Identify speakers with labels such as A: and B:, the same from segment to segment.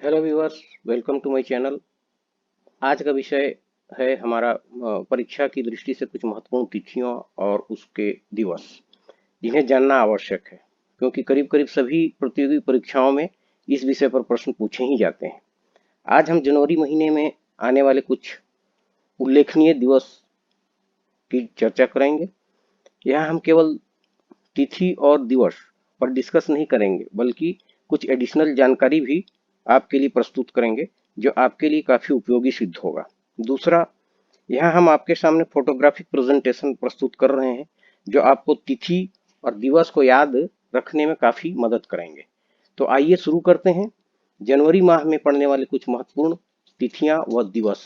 A: Hello viewers, welcome to my channel. आज का विषय है हमारा परीक्षा की दृष्टि से कुछ महत्वपूर्ण तिथियों और उसके दिवस जिन्हें जानना आवश्यक है, क्योंकि करीब करीब सभी प्रतियोगी परीक्षाओं में इस विषय पर प्रश्न पूछे ही जाते हैं। आज हम जनवरी महीने में आने वाले कुछ उल्लेखनीय दिवस की चर्चा करेंगे। यहाँ हम केवल तिथि और दिवस पर डिस्कस नहीं करेंगे, बल्कि कुछ एडिशनल जानकारी भी आपके लिए प्रस्तुत करेंगे जो आपके लिए काफी उपयोगी सिद्ध होगा। दूसरा, यहाँ हम आपके सामने फोटोग्राफिक प्रेजेंटेशन प्रस्तुत कर रहे हैं जो आपको तिथि और दिवस को याद रखने में काफी मदद करेंगे। तो आइए शुरू करते हैं। जनवरी माह में पड़ने वाले कुछ महत्वपूर्ण तिथियां व दिवस।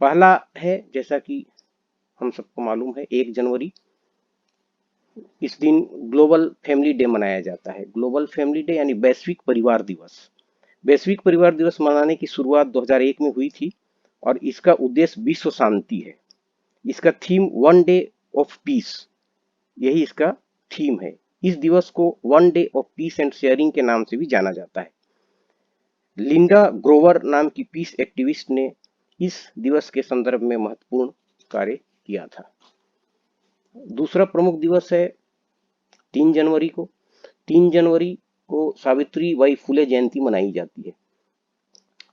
A: पहला है, जैसा कि हम सबको मालूम है, 1 जनवरी। इस दिन ग्लोबल फैमिली डे मनाया जाता है। ग्लोबल फैमिली डे यानी वैश्विक परिवार दिवस। वैश्विक परिवार दिवस मनाने की शुरुआत 2001 में हुई थी और इसका उद्देश्य विश्व शांति है। इसका theme one day of peace, यही इसका थीम है। इस दिवस को one day of peace and sharing के नाम से भी जाना जाता है। लिंडा ग्रोवर नाम की पीस एक्टिविस्ट ने इस दिवस के संदर्भ में महत्वपूर्ण कार्य किया था। दूसरा प्रमुख दिवस है 3 जनवरी को। 3 जनवरी को सावित्री बाई फुले जयंती मनाई जाती है।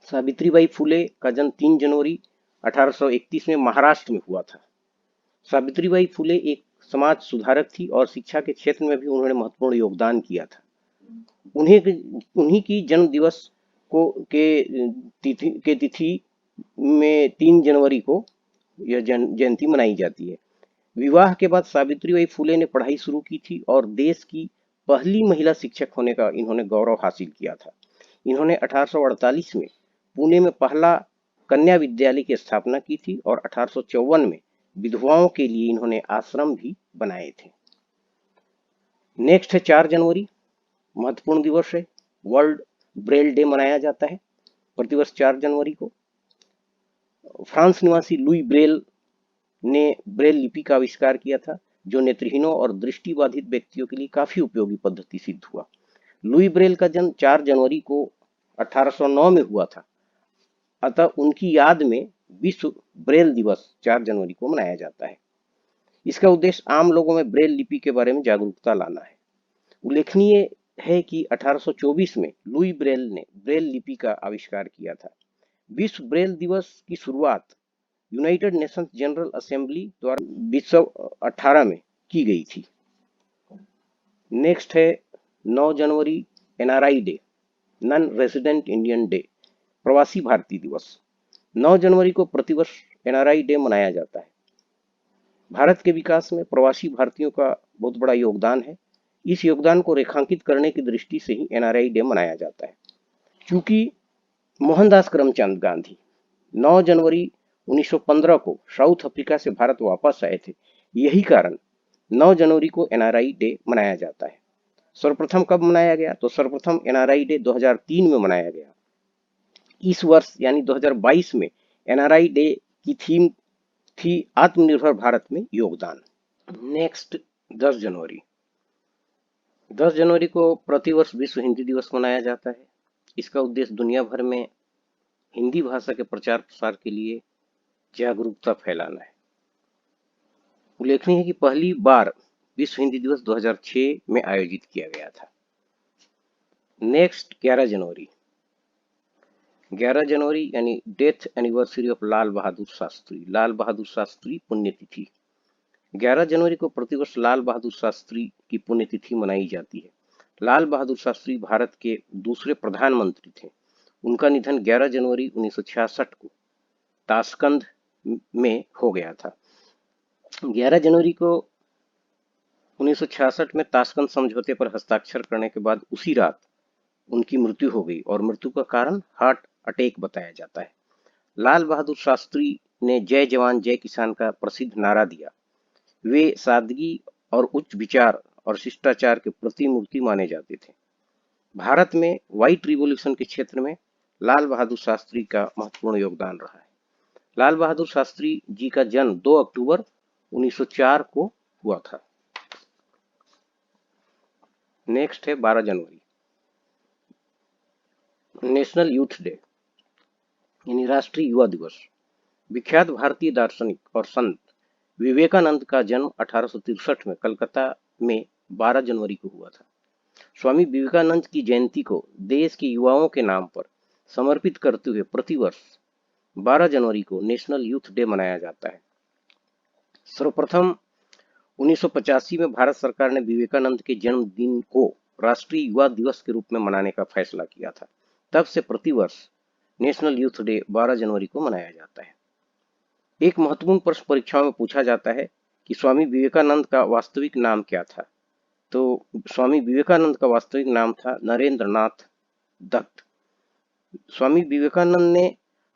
A: सावित्री बाई फुले का जन्म 3 जनवरी 1831 में महाराष्ट्र में हुआ था। सावित्री बाई फुले एक समाज सुधारक थी और शिक्षा के क्षेत्र में भी उन्होंने महत्वपूर्ण योगदान किया था। उन्हीं की जन्म दिवस को के तिथि में 3 जनवरी को यह जयंती मनाई जाती है। विवाह के बाद सावित्रीबाई फुले ने पढ़ाई शुरू की थी और देश की पहली महिला शिक्षक होने का इन्होंने गौरव हासिल किया था। इन्होंने 1848 में पुणे में पहला कन्या विद्यालय की स्थापना की थी और 1854 में विधवाओं के लिए इन्होंने आश्रम भी बनाए थे। नेक्स्ट है 4 जनवरी। महत्वपूर्ण दिवस है। वर्ल्ड ब्रेल डे मनाया जाता है प्रतिवर्ष 4 जनवरी को। फ्रांस निवासी लुई ब्रेल ने ब्रेल लिपि का आविष्कार किया था, जो नेत्रहीनों और दृष्टिबाधित व्यक्तियों के लिए काफी उपयोगी पद्धति सिद्ध हुआ। लुई ब्रेल का जन्म 4 जनवरी को 1809 में हुआ था, अतः उनकी याद में विश्व ब्रेल दिवस 4 जनवरी को मनाया जाता है। इसका उद्देश्य आम लोगों में ब्रेल लिपि के बारे में जागरूकता लाना है। उल्लेखनीय है कि 1824 में लुई ब्रेल ने ब्रेल लिपि का आविष्कार किया था। विश्व ब्रेल दिवस की शुरुआत यूनाइटेड नेशंस जनरल असेंबली द्वारा 1918 में की गई थी। नेक्स्ट है 9 जनवरी, NRI day, non resident Indian day, Pravasi Bharatiya दिवस। 9 जनवरी को प्रतिवर्ष एनआरआई डे मनाया जाता है। भारत के विकास में प्रवासी भारतीयों का बहुत बड़ा योगदान है। इस योगदान को रेखांकित करने की दृष्टि से ही एनआरआई डे मनाया जाता है। क्योंकि मोहनदास करमचंद गांधी 9 जनवरी 1915 को साउथ अफ्रीका से भारत वापस आए थे, यही कारण 9 जनवरी को एनआरआई डे मनाया जाता है। सर्वप्रथम कब मनाया गया? तो सर्वप्रथम एनआरआई डे 2003 में मनाया गया। इस वर्ष यानी 2022 में एनआरआई डे की थीम थी आत्मनिर्भर भारत में योगदान। नेक्स्ट 10 जनवरी। 10 जनवरी को प्रतिवर्ष विश्व हिंदी दिवस मनाया जाता है। इसका उद्देश्य दुनिया भर में हिंदी भाषा के प्रचार प्रसार के लिए जागरूकता फैलाना है। उल्लेखनीय है कि पहली बार विश्व हिंदी दिवस 2006 में आयोजित किया गया था। नेक्स्ट 11 जनवरी। 11 जनवरी यानी death anniversary of Lal Bahadur Shastri, Lal Bahadur Shastri पुण्यतिथि। 11 जनवरी को प्रतिवर्ष लाल बहादुर शास्त्री की पुण्यतिथि मनाई जाती है। लाल बहादुर शास्त्री भारत के दूसरे प्रधानमंत्री थे। उनका निधन 11 जनवरी 1966 को ताशकंद में हो गया था। 11 जनवरी को 1966 में ताशकंद समझौते पर हस्ताक्षर करने के बाद उसी रात उनकी मृत्यु हो गई और मृत्यु का कारण हार्ट अटैक बताया जाता है। लाल बहादुर शास्त्री ने जय जवान जय किसान का प्रसिद्ध नारा दिया। वे सादगी और उच्च विचार और शिष्टाचार के प्रतिमूर्ति माने जाते थे। भारत में व्हाइट रिवॉल्यूशन के क्षेत्र में लाल बहादुर शास्त्री का महत्वपूर्ण योगदान रहा है। लाल बहादुर शास्त्री जी का जन्म 2 अक्टूबर 1904 को हुआ था। नेक्स्ट है 12 जनवरी। नेशनल यूथ डे यानी राष्ट्रीय युवा दिवस। विख्यात भारतीय दार्शनिक और संत विवेकानंद का जन्म 1863 में कलकत्ता में 12 जनवरी को हुआ था। स्वामी विवेकानंद की जयंती को देश के युवाओं के नाम पर समर्पित करते हुए प्रतिवर्ष 12 जनवरी को नेशनल यूथ डे मनाया जाता है। सर्वप्रथम 1985 में भारत सरकार ने विवेकानंद के जन्मदिन को राष्ट्रीय युवा दिवस के रूप में मनाने का फैसला किया था। तब से प्रतिवर्ष नेशनल यूथ डे 12 जनवरी को मनाया जाता है। एक महत्वपूर्ण प्रश्न परीक्षाओं में पूछा जाता है कि स्वामी विवेकानंद का वास्तविक नाम क्या था। तो स्वामी विवेकानंद का वास्तविक नाम था नरेंद्र नाथ दत्त। स्वामी विवेकानंद ने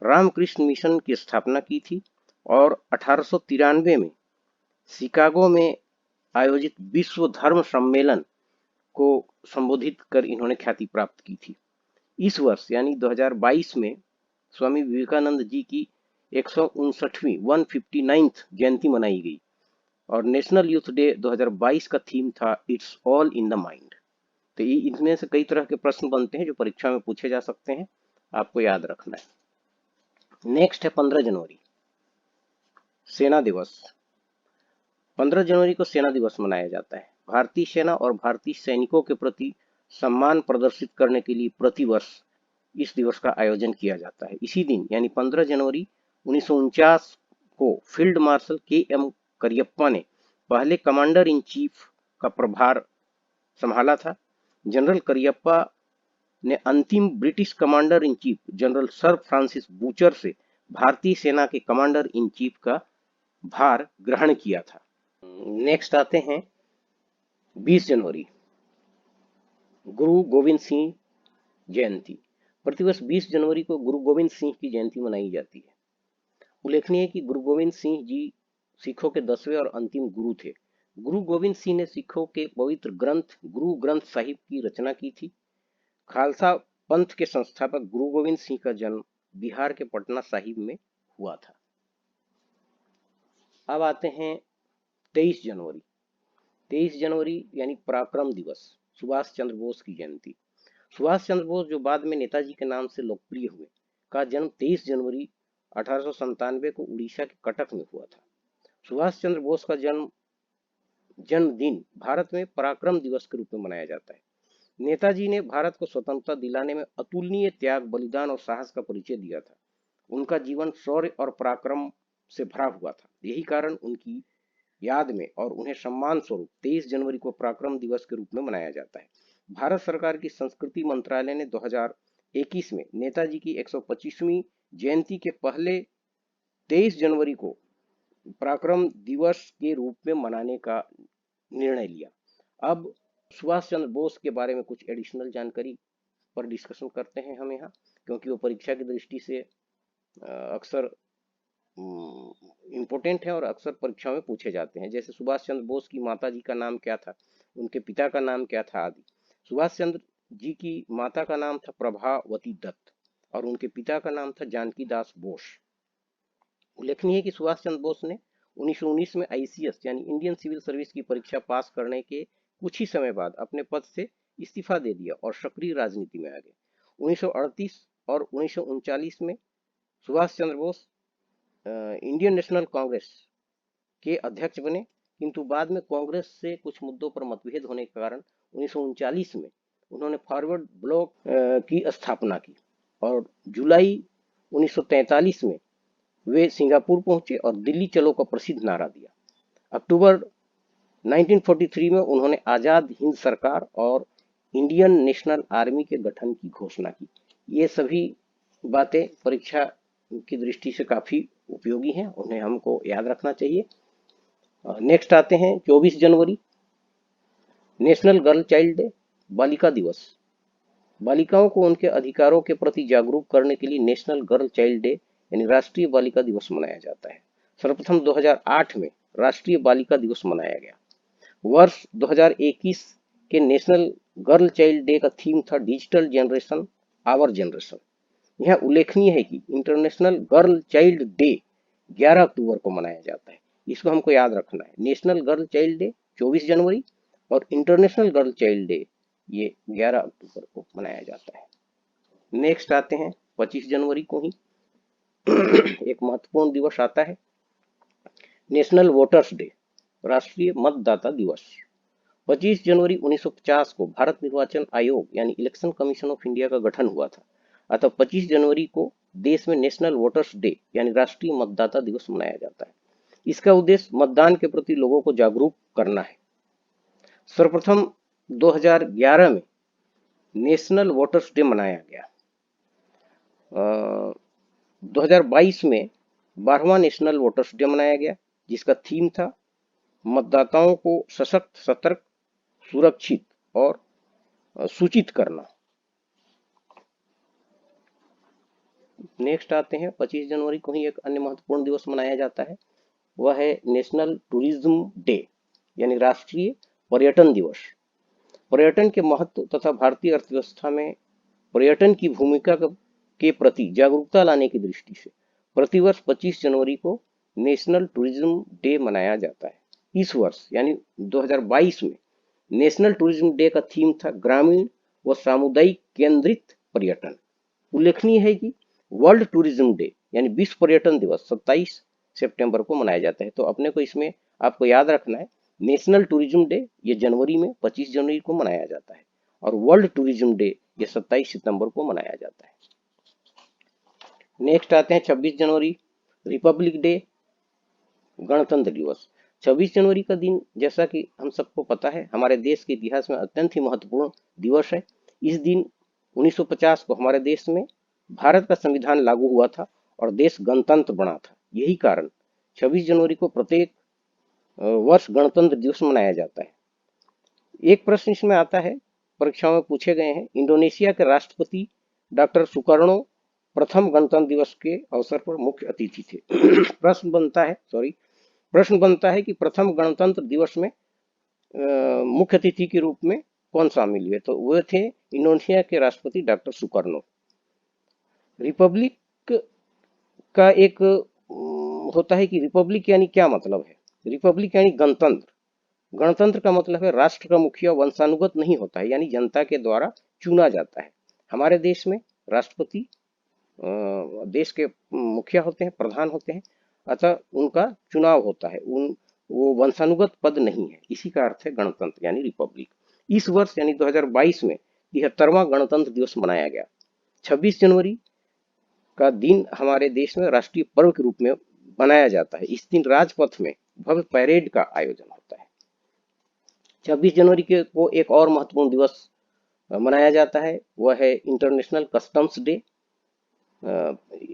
A: रामकृष्ण मिशन की स्थापना की थी और 1893 में शिकागो में आयोजित विश्व धर्म सम्मेलन को संबोधित कर इन्होंने ख्याति प्राप्त की थी। इस वर्ष यानी 2022 में स्वामी विवेकानंद जी की 159वीं 159th जयंती मनाई गई और नेशनल यूथ डे 2022 का थीम था it's all in the mind. तो ये इनमें से कई तरह के प्रश्न बनते हैं जो परीक्षा में पूछे जा सकते हैं, आपको याद रखना है। नेक्स्ट है 15 जनवरी सेना दिवस। 15 जनवरी को सेना दिवस मनाया जाता है। भारतीय सेना और भारतीय सैनिकों के प्रति सम्मान प्रदर्शित करने के लिए प्रतिवर्ष इस दिवस का आयोजन किया जाता है। इसी दिन यानी 15 जनवरी 1949 को फील्ड मार्शल के.एम. करियप्पा ने पहले कमांडर इन चीफ का प्रभार संभाला था। जनरल करियप्पा ने अंतिम British commander in chief general sir Francis butcher से भारतीय सेना के कमांडर इन चीफ का भार ग्रहण किया था। नेक्स्ट आते हैं 20 जनवरी गुरु गोविंद सिंह जयंती। प्रतिवर्ष 20 जनवरी को गुरु गोविंद सिंह की जयंती मनाई जाती है। उल्लेखनीय है कि गुरु गोविंद सिंह जी सिखों के 10वें और अंतिम गुरु थे। गुरु गोविंद सिंह ने सिखों के पवित्र ग्रंथ गुरु ग्रंथ साहिब की रचना की थी। खालसा पंथ के संस्थापक गुरु गोविंद सिंह का जन्म बिहार के पटना साहिब में हुआ था। अब आते हैं 23 जनवरी। 23 जनवरी यानी पराक्रम दिवस, सुभाष चंद्र बोस की जयंती। सुभाष चंद्र बोस जो बाद में नेताजी के नाम से लोकप्रिय हुए, का जन्म 23 जनवरी 1897 को उड़ीसा के कटक में हुआ था। सुभाष चंद्र बोस का जन्मदिन भारत में पराक्रम दिवस के रूप में मनाया जाता है। नेताजी ने भारत को स्वतंत्रता दिलाने में अतुलनीय त्याग, बलिदान और साहस का परिचय दिया था। उनका जीवन शौर्य और पराक्रम से भरा हुआ था। यही कारण उनकी याद में और उन्हें सम्मान स्वरूप 23 जनवरी को पराक्रम दिवस के रूप में मनाया जाता है। भारत सरकार की संस्कृति मंत्रालय ने 2021 में नेताजी की 125वीं जयंती के पहले 23 जनवरी को पराक्रम दिवस के रूप में मनाने का निर्णय लिया। अब सुभाष चंद्र बोस के बारे में कुछ एडिशनल जानकारी पर डिस्कशन करते हैं हम यहाँ, क्योंकि वो परीक्षा की दृष्टि से अक्सर इम्पोर्टेंट है और अक्सर परीक्षाओं में पूछे जाते हैं। जैसे सुभाष चंद्र बोस की माता जी का नाम क्या था, उनके पिता का नाम क्या था आदि। सुभाष चंद्र जी की माता का नाम था प्रभावती दत्त और उनके पिता का नाम था जानकी दास बोस। उल्लेखनीय है कि सुभाष चंद्र बोस ने 1919 में ICS यानी इंडियन सिविल सर्विस की परीक्षा पास करने के कुछ ही समय बाद अपने पद से इस्तीफा दे दिया और सक्रिय राजनीति में आ गए। 1938 और 1939 में सुभाष चंद्र बोस इंडियन नेशनल कांग्रेस के अध्यक्ष बने, किंतु बाद में कांग्रेस से कुछ मुद्दों पर मतभेद होने के कारण 1939 में उन्होंने फॉरवर्ड ब्लॉक की स्थापना की और जुलाई 1943 में वे सिंगापुर पहुंचे और दिल्ली चलो का प्रसिद्ध नारा दिया। अक्टूबर 1943 में उन्होंने आजाद हिंद सरकार और इंडियन नेशनल आर्मी के गठन की घोषणा की। ये सभी बातें परीक्षा की दृष्टि से काफी उपयोगी हैं, उन्हें हमको याद रखना चाहिए। नेक्स्ट आते हैं 24 जनवरी नेशनल गर्ल चाइल्ड डे, बालिका दिवस। बालिकाओं को उनके अधिकारों के प्रति जागरूक करने के लिए नेशनल गर्ल चाइल्ड डे यानी राष्ट्रीय बालिका दिवस मनाया जाता है। सर्वप्रथम 2008 में राष्ट्रीय बालिका दिवस मनाया गया। वर्ष 2021 के नेशनल गर्ल चाइल्ड डे का थीम था डिजिटल जनरेशन आवर जनरेशन। यह उल्लेखनीय है कि इंटरनेशनल गर्ल चाइल्ड डे 11 अक्टूबर को मनाया जाता है। इसको हमको याद रखना है। नेशनल गर्ल चाइल्ड डे 24 जनवरी और इंटरनेशनल गर्ल चाइल्ड डे ये 11 अक्टूबर को मनाया जाता है। नेक्स्ट आते हैं 25 जनवरी को ही एक महत्वपूर्ण दिवस आता है, नेशनल वोटर्स डे, राष्ट्रीय मतदाता दिवस। 25 जनवरी 1950 को भारत निर्वाचन आयोग यानी इलेक्शन कमीशन ऑफ इंडिया का गठन हुआ था। अतः 25 जनवरी को देश में नेशनल वोटर्स डे यानी राष्ट्रीय मतदाता दिवस मनाया जाता है। इसका उद्देश्य मतदान के प्रति लोगों को जागरूक करना है। सर्वप्रथम 2011 में नेशनल वोटर्स डे मनाया गया। 2022 में 12वां नेशनल वोटर्स डे मनाया गया, जिसका थीम था मतदाताओं को सशक्त, सतर्क, सुरक्षित और सूचित करना। नेक्स्ट आते हैं 25 जनवरी को ही एक अन्य महत्वपूर्ण दिवस मनाया जाता है, वह है नेशनल टूरिज्म डे यानी राष्ट्रीय पर्यटन दिवस। पर्यटन के महत्व तथा भारतीय अर्थव्यवस्था में पर्यटन की भूमिका के प्रति जागरूकता लाने की दृष्टि से प्रतिवर्ष 25 जनवरी को नेशनल टूरिज्म डे मनाया जाता है। इस वर्ष यानी 2022 में नेशनल टूरिज्म डे का थीम था ग्रामीण व सामुदायिक केंद्रित पर्यटन। उल्लेखनीय है कि वर्ल्ड टूरिज्म डे यानी विश्व पर्यटन दिवस 27 सितंबर को मनाया जाता है। तो अपने को इसमें आपको याद रखना है, नेशनल टूरिज्म डे ये जनवरी में 25 जनवरी को मनाया जाता है और वर्ल्ड टूरिज्म डे ये 27 सितंबर को मनाया जाता है। नेक्स्ट आते हैं 26 जनवरी, रिपब्लिक डे, गणतंत्र दिवस। 26 जनवरी का दिन जैसा कि हम सबको पता है हमारे देश के इतिहास में अत्यंत ही महत्वपूर्ण दिवस है। इस दिन 1950 को हमारे देश में भारत का संविधान लागू हुआ था और देश गणतंत्र बना था। यही कारण 26 जनवरी को प्रत्येक वर्ष गणतंत्र दिवस मनाया जाता है। एक प्रश्न इसमें आता है, परीक्षाओं में पूछे गए हैं, इंडोनेशिया के राष्ट्रपति डॉक्टर सुकर्णो प्रथम गणतंत्र दिवस के अवसर पर मुख्य अतिथि थे। प्रश्न बनता है कि प्रथम गणतंत्र दिवस में मुख्य अतिथि के रूप में कौन शामिल हुए, तो वे थे इंडोनेशिया के राष्ट्रपति डॉक्टर सुकर्णो। रिपब्लिक का एक होता है कि रिपब्लिक यानी क्या मतलब है। रिपब्लिक यानी गणतंत्र। गणतंत्र का मतलब है राष्ट्र का मुखिया वंशानुगत नहीं होता है, यानी जनता के द्वारा चुना जाता है। हमारे देश में राष्ट्रपति देश के मुखिया होते हैं, प्रधान होते हैं, अतः उनका चुनाव होता है, वो वंशानुगत पद नहीं है। इसी का अर्थ है गणतंत्र यानी रिपब्लिक। इस वर्ष यानी 2022 में 73वां गणतंत्र दिवस मनाया गया। 26 जनवरी का दिन हमारे देश में राष्ट्रीय पर्व के रूप में मनाया जाता है। इस दिन राजपथ में भव्य परेड का आयोजन होता है। 26 जनवरी को एक और महत्वपूर्ण दिवस मनाया जाता है, वह है इंटरनेशनल कस्टम्स डे।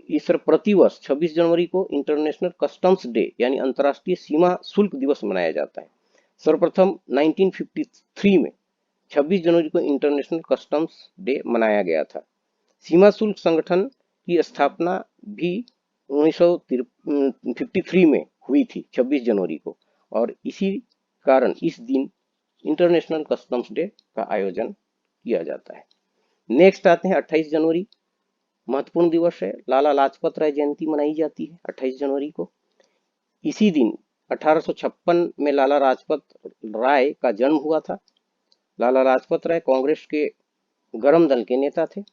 A: इस प्रतिवर्ष 26 जनवरी को इंटरनेशनल कस्टम्स डे यानी अंतर्राष्ट्रीय सीमा शुल्क दिवस मनाया जाता है। सर्वप्रथम 1953 में 26 जनवरी को इंटरनेशनल कस्टम्स डे मनाया गया था। सीमा शुल्क संगठन की स्थापना भी 1953 में हुई थी 26 जनवरी को, और इसी कारण इस दिन इंटरनेशनल कस्टम्स डे का आयोजन किया जाता है। नेक्स्ट आते हैं 28 जनवरी, महत्वपूर्ण दिवस है। लाला लाजपत राय जयंती मनाई जाती है 28 जनवरी को। इसी दिन 1856 में लाला लाजपत राय का जन्म हुआ था। लाला लाजपत राय कांग्रेस के गरम दल के नेता थे।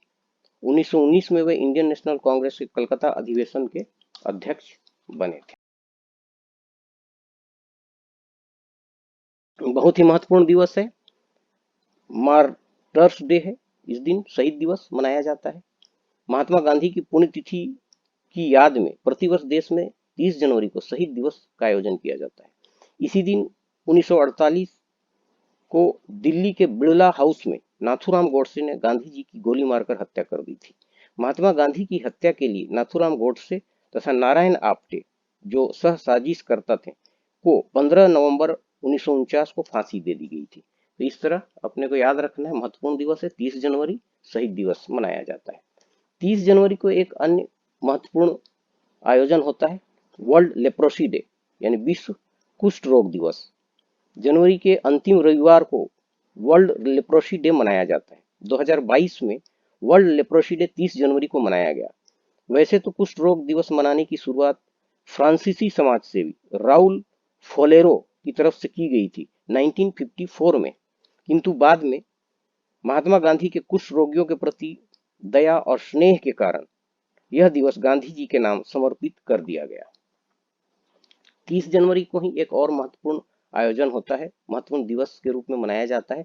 A: 1919 में वे इंडियन नेशनल कांग्रेस के कलकत्ता अधिवेशन के अध्यक्ष बने थे। बहुत ही महत्वपूर्ण दिवस है, मार्टर्स डे है। इस दिन शहीद दिवस मनाया जाता है। महात्मा गांधी की पुण्यतिथि की याद में प्रतिवर्ष देश में 30 जनवरी को शहीद दिवस का आयोजन किया जाता है। इसी दिन 1948 को दिल्ली के बिड़ला हाउस में नाथूराम गोडसे ने गांधी जी की गोली मारकर हत्या कर दी थी। महात्मा गांधी की हत्या के लिए नाथूराम गोडसे तथा नारायण आप्टे, जो सह साजिश करता थे, को 15 नवंबर 1949 को फांसी दे दी गई थी। तो इस तरह अपने को याद रखना है, महत्वपूर्ण दिवस है 30 जनवरी, शहीद दिवस मनाया जाता है। 30 जनवरी को एक अन्य महत्वपूर्ण आयोजन होता है, वर्ल्ड लेप्रोसी डे यानी विश्व कुष्ठ रोग दिवस। जनवरी के अंतिम रविवार को वर्ल्ड लेप्रोसी डे मनाया जाता है। 2022 में वर्ल्ड लेप्रोसी डे 30 जनवरी को मनाया गया। वैसे तो कुष्ठ रोग दिवस मनाने की शुरुआत फ्रांसीसी समाज सेवी राउल फोलेरो की तरफ से की गई थी 1954 में, किंतु बाद में महात्मा गांधी के कुष्ठ रोगियों के प्रति दया और स्नेह के कारण यह दिवस गांधी जी के नाम समर्पित कर दिया गया। 30 जनवरी को ही एक और महत्वपूर्ण आयोजन होता है, महत्वपूर्ण दिवस के रूप में मनाया जाता है।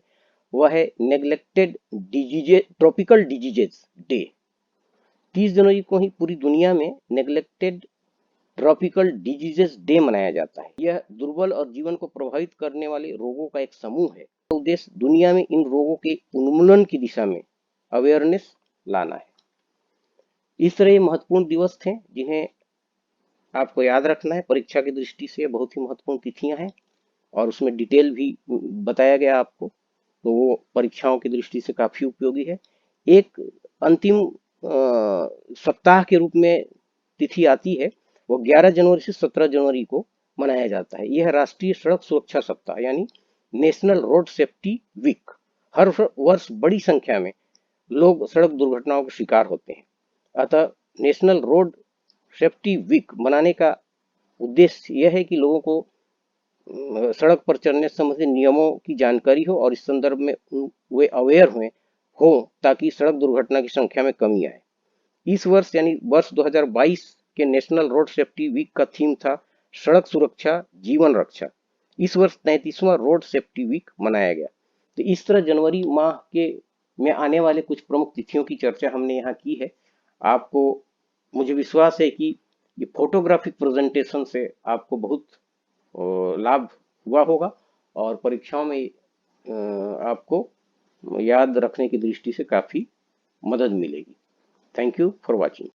A: वह है neglected diseases tropical diseases day. 30 जनवरी को ही पूरी दुनिया में नेग्लेक्टेड ट्रॉपिकल डिजीजेस डे मनाया जाता है। यह दुर्बल और जीवन को प्रभावित करने वाले रोगों का एक समूह है। उद्देश्य दुनिया में इन रोगों के उन्मूलन की दिशा में अवेयरनेस लाना है। इस तरह ये महत्वपूर्ण दिवस थे जिन्हें आपको याद रखना है। परीक्षा की दृष्टि से बहुत ही महत्वपूर्ण तिथियां हैं और उसमें डिटेल भी बताया गया आपको, तो वो परीक्षाओं की दृष्टि से काफी उपयोगी है। एक अंतिम सप्ताह के रूप में तिथि आती है, वो 11 जनवरी से 17 जनवरी को मनाया जाता है। यह राष्ट्रीय सड़क सुरक्षा सप्ताह यानी नेशनल रोड सेफ्टी वीक। हर वर्ष बड़ी संख्या में लोग सड़क दुर्घटनाओं के शिकार होते हैं, अतः नेशनल रोड सेफ्टी वीक मनाने का उद्देश्य यह है कि लोगों को सड़क पर चलने संबंधी नियमों की जानकारी हो और इस संदर्भ में वे अवेयर हो ताकि सड़क दुर्घटना की संख्या में कमी आए। इस वर्ष यानी वर्ष 2022 के नेशनल रोड सेफ्टी वीक का थीम था सड़क सुरक्षा जीवन रक्षा। इस वर्ष 33वां रोड सेफ्टी वीक मनाया गया। तो इस तरह जनवरी माह के में आने वाले कुछ प्रमुख तिथियों की चर्चा हमने यहाँ की है। आपको मुझे विश्वास है कि ये फोटोग्राफिक प्रेजेंटेशन से आपको बहुत लाभ हुआ होगा और परीक्षाओं में आपको याद रखने की दृष्टि से काफी मदद मिलेगी। Thank you for watching.